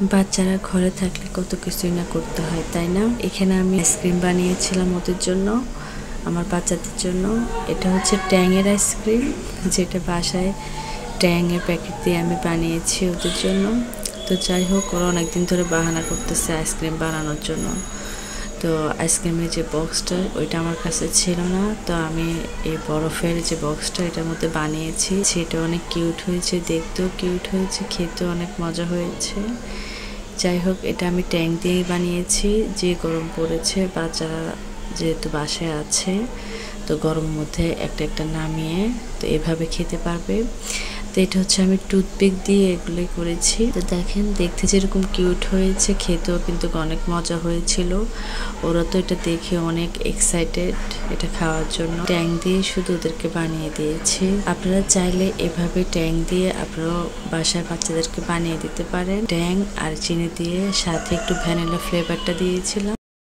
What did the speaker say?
বাচ্চারা ঘরে থাকলে কত কিছুই না করতে হয়, তাই না? এখানে আমি আইসক্রিম বানিয়েছিলাম ওদের জন্য, আমার বাচ্চাদের জন্য। এটা হচ্ছে ট্যাংয়ের আইসক্রিম, যেটা বাসায় ট্যাংয়ের প্যাকেট দিয়ে আমি বানিয়েছি ওদের জন্য। তো যাই হোক, ওরা অনেকদিন ধরে বাহানা করতেছে আইসক্রিম বানানোর জন্য। তো আইসক্রিমের যে বক্সটা ওইটা আমার কাছে ছিল না, তো আমি এই বরফের যে বক্সটা এটার মধ্যে বানিয়েছি। সেটা অনেক কিউট হয়েছে, দেখতেও কিউট হয়েছে, খেতেও অনেক মজা হয়েছে। যাই হোক, এটা আমি ট্যাং দিয়েই বানিয়েছি। যে গরম পড়েছে, বাচ্চারা যেহেতু বাসায় আছে, তো গরমের মধ্যে একটা একটা নামিয়ে তো এভাবে খেতে পারবে। তো এটা হচ্ছে আমি টুথপিক দিয়ে এগুলোই করেছি। তো দেখেন, দেখতে যেরকম কিউট হয়েছে, খেতেও কিন্তু অনেক মজা হয়েছিল। ওরা তো এটা দেখে অনেক এক্সাইটেড এটা খাওয়ার জন্য। ট্যাং দিয়ে শুধু ওদেরকে বানিয়ে দিয়েছি। আপনারা চাইলে এভাবে ট্যাং দিয়ে আপনারাও বাসায় বাচ্চাদেরকে বানিয়ে দিতে পারেন। ট্যাং আর চিনি দিয়ে, সাথে একটু ভ্যানিলা ফ্লেভারটা দিয়েছিলাম।